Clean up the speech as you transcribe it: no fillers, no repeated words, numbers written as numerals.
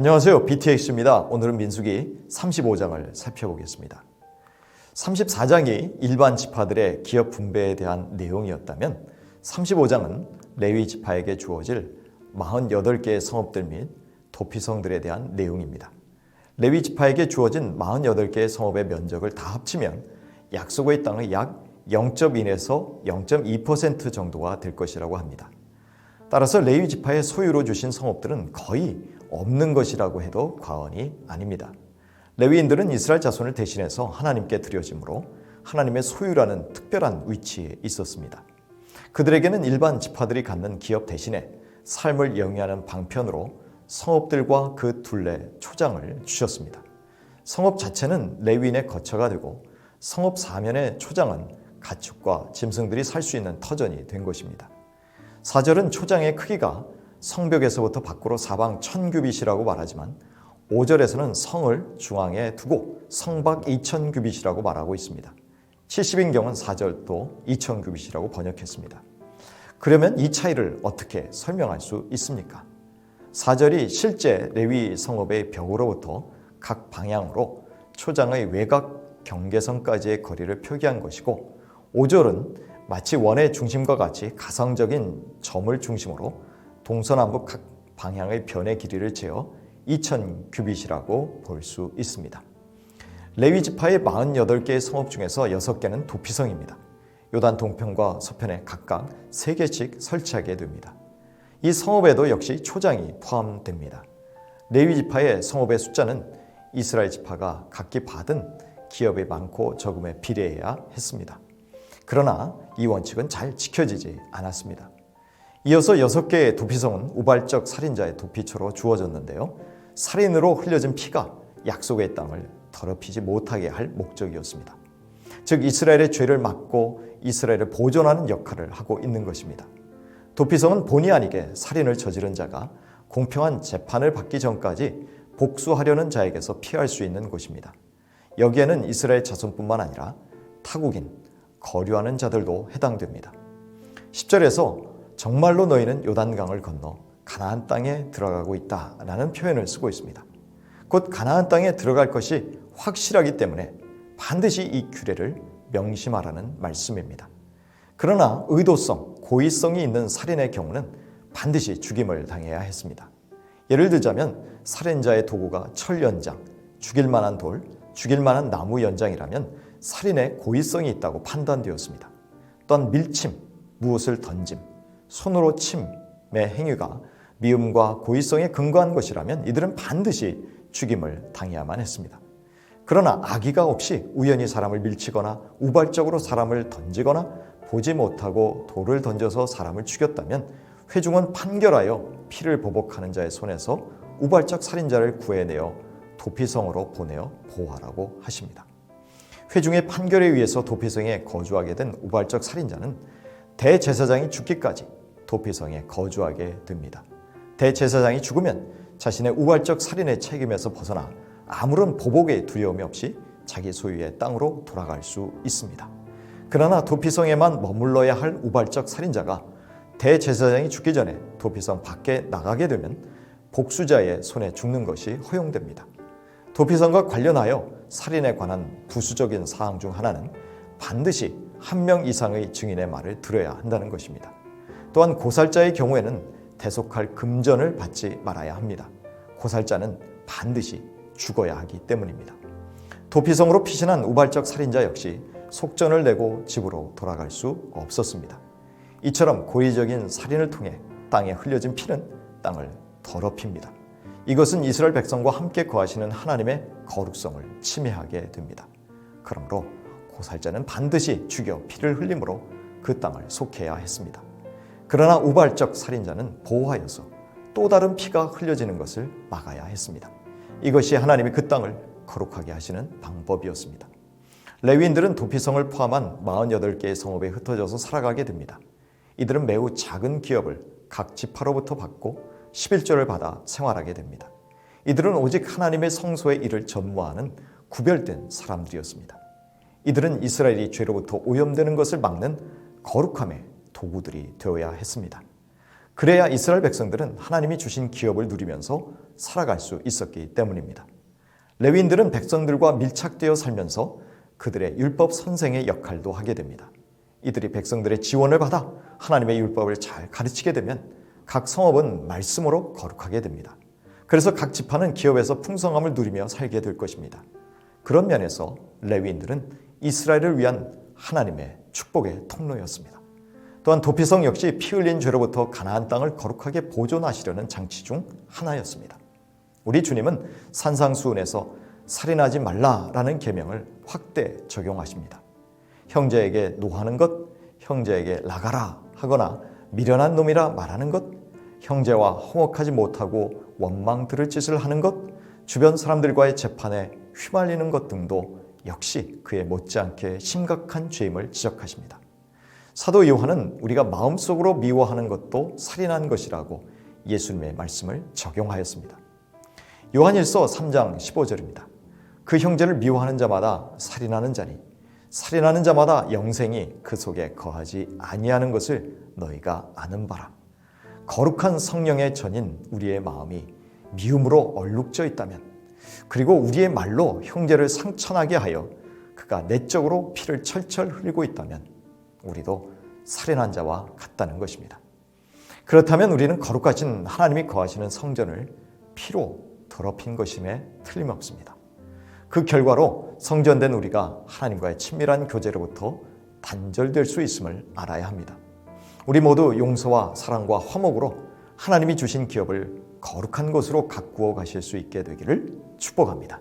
안녕하세요. BTX입니다. 오늘은 민수기 35장을 살펴보겠습니다. 34장이 일반 지파들의 기업 분배에 대한 내용이었다면 35장은 레위 지파에게 주어질 48개의 성읍들 및 도피성들에 대한 내용입니다. 레위 지파에게 주어진 48개의 성읍의 면적을 다 합치면 약속의 땅의 약 0.1에서 0.2% 정도가 될 것이라고 합니다. 따라서 레위 지파의 소유로 주신 성읍들은 거의 없는 것이라고 해도 과언이 아닙니다. 레위인들은 이스라엘 자손을 대신해서 하나님께 드려지므로 하나님의 소유라는 특별한 위치에 있었습니다. 그들에게는 일반 지파들이 갖는 기업 대신에 삶을 영위하는 방편으로 성읍들과 그 둘레 초장을 주셨습니다. 성읍 자체는 레위인의 거처가 되고 성읍 사면의 초장은 가축과 짐승들이 살 수 있는 터전이 된 것입니다. 4절은 초장의 크기가 성벽에서부터 밖으로 사방 1000규빗이라고 말하지만 5절에서는 성을 중앙에 두고 성박 2000규빗이라고 말하고 있습니다. 70인경은 4절도 2000규빗이라고 번역했습니다. 그러면 이 차이를 어떻게 설명할 수 있습니까? 4절이 실제 레위 성읍의 벽으로부터 각 방향으로 초장의 외곽 경계선까지의 거리를 표기한 것이고 5절은 마치 원의 중심과 같이 가상적인 점을 중심으로 동서남북 각 방향의 변의 길이를 재어 2000규빗이라고 볼 수 있습니다. 레위 지파의 48개의 성읍 중에서 6개는 도피성입니다. 요단 동편과 서편에 각각 3개씩 설치하게 됩니다. 이 성읍에도 역시 초장이 포함됩니다. 레위 지파의 성읍의 숫자는 이스라엘 지파가 각기 받은 기업의 많고 적음에 비례해야 했습니다. 그러나 이 원칙은 잘 지켜지지 않았습니다. 이어서 6개의 도피성은 우발적 살인자의 도피처로 주어졌는데요. 살인으로 흘려진 피가 약속의 땅을 더럽히지 못하게 할 목적이었습니다. 즉 이스라엘의 죄를 막고 이스라엘을 보존하는 역할을 하고 있는 것입니다. 도피성은 본의 아니게 살인을 저지른 자가 공평한 재판을 받기 전까지 복수하려는 자에게서 피할 수 있는 곳입니다. 여기에는 이스라엘 자손뿐만 아니라 타국인, 거류하는 자들도 해당됩니다. 10절에서 정말로 너희는 요단강을 건너 가나안 땅에 들어가고 있다라는 표현을 쓰고 있습니다. 곧 가나안 땅에 들어갈 것이 확실하기 때문에 반드시 이 규례를 명심하라는 말씀입니다. 그러나 의도성, 고의성이 있는 살인의 경우는 반드시 죽임을 당해야 했습니다. 예를 들자면 살인자의 도구가 철 연장, 죽일 만한 돌, 죽일 만한 나무 연장이라면 살인에 고의성이 있다고 판단되었습니다. 또한 밀침, 무엇을 던짐, 손으로 침의 행위가 미움과 고의성에 근거한 것이라면 이들은 반드시 죽임을 당해야만 했습니다. 그러나 악의가 없이 우연히 사람을 밀치거나 우발적으로 사람을 던지거나 보지 못하고 돌을 던져서 사람을 죽였다면 회중은 판결하여 피를 보복하는 자의 손에서 우발적 살인자를 구해내어 도피성으로 보내어 보호하라고 하십니다. 회중의 판결에 의해서 도피성에 거주하게 된 우발적 살인자는 대제사장이 죽기까지 도피성에 거주하게 됩니다. 대제사장이 죽으면 자신의 우발적 살인의 책임에서 벗어나 아무런 보복의 두려움이 없이 자기 소유의 땅으로 돌아갈 수 있습니다. 그러나 도피성에만 머물러야 할 우발적 살인자가 대제사장이 죽기 전에 도피성 밖에 나가게 되면 복수자의 손에 죽는 것이 허용됩니다. 도피성과 관련하여 살인에 관한 부수적인 사항 중 하나는 반드시 1명 이상의 증인의 말을 들어야 한다는 것입니다. 또한 고살자의 경우에는 대속할 금전을 받지 말아야 합니다. 고살자는 반드시 죽어야 하기 때문입니다. 도피성으로 피신한 우발적 살인자 역시 속전을 내고 집으로 돌아갈 수 없었습니다. 이처럼 고의적인 살인을 통해 땅에 흘려진 피는 땅을 더럽힙니다. 이것은 이스라엘 백성과 함께 거하시는 하나님의 거룩성을 침해하게 됩니다. 그러므로 고살자는 반드시 죽여 피를 흘림으로 그 땅을 속해야 했습니다. 그러나 우발적 살인자는 보호하여서 또 다른 피가 흘려지는 것을 막아야 했습니다. 이것이 하나님이 그 땅을 거룩하게 하시는 방법이었습니다. 레위인들은 도피성을 포함한 48개의 성읍에 흩어져서 살아가게 됩니다. 이들은 매우 작은 기업을 각 지파로부터 받고 11조를 받아 생활하게 됩니다. 이들은 오직 하나님의 성소의 일을 전무하는 구별된 사람들이었습니다. 이들은 이스라엘이 죄로부터 오염되는 것을 막는 거룩함의 도구들이 되어야 했습니다. 그래야 이스라엘 백성들은 하나님이 주신 기업을 누리면서 살아갈 수 있었기 때문입니다. 레위인들은 백성들과 밀착되어 살면서 그들의 율법 선생의 역할도 하게 됩니다. 이들이 백성들의 지원을 받아 하나님의 율법을 잘 가르치게 되면 각 성읍은 말씀으로 거룩하게 됩니다. 그래서 각 지파는 기업에서 풍성함을 누리며 살게 될 것입니다. 그런 면에서 레위인들은 이스라엘을 위한 하나님의 축복의 통로였습니다. 또한 도피성 역시 피 흘린 죄로부터 가나안 땅을 거룩하게 보존하시려는 장치 중 하나였습니다. 우리 주님은 산상수훈에서 살인하지 말라라는 계명을 확대 적용하십니다. 형제에게 노하는 것, 형제에게 나가라 하거나 미련한 놈이라 말하는 것, 형제와 화목하지 못하고 원망 들을 짓을 하는 것, 주변 사람들과의 재판에 휘말리는 것 등도 역시 그에 못지않게 심각한 죄임을 지적하십니다. 사도 요한은 우리가 마음속으로 미워하는 것도 살인한 것이라고 예수님의 말씀을 적용하였습니다. 요한일서 3장 15절입니다. 그 형제를 미워하는 자마다 살인하는 자니 살인하는 자마다 영생이 그 속에 거하지 아니하는 것을 너희가 아는 바라. 거룩한 성령의 전인 우리의 마음이 미움으로 얼룩져 있다면, 그리고 우리의 말로 형제를 상처나게 하여 그가 내적으로 피를 철철 흘리고 있다면 우리도 살인한 자와 같다는 것입니다. 그렇다면 우리는 거룩하신 하나님이 거하시는 성전을 피로 더럽힌 것임에 틀림없습니다. 그 결과로 성전된 우리가 하나님과의 친밀한 교제로부터 단절될 수 있음을 알아야 합니다. 우리 모두 용서와 사랑과 화목으로 하나님이 주신 기업을 거룩한 곳으로 가꾸어 가실 수 있게 되기를 축복합니다.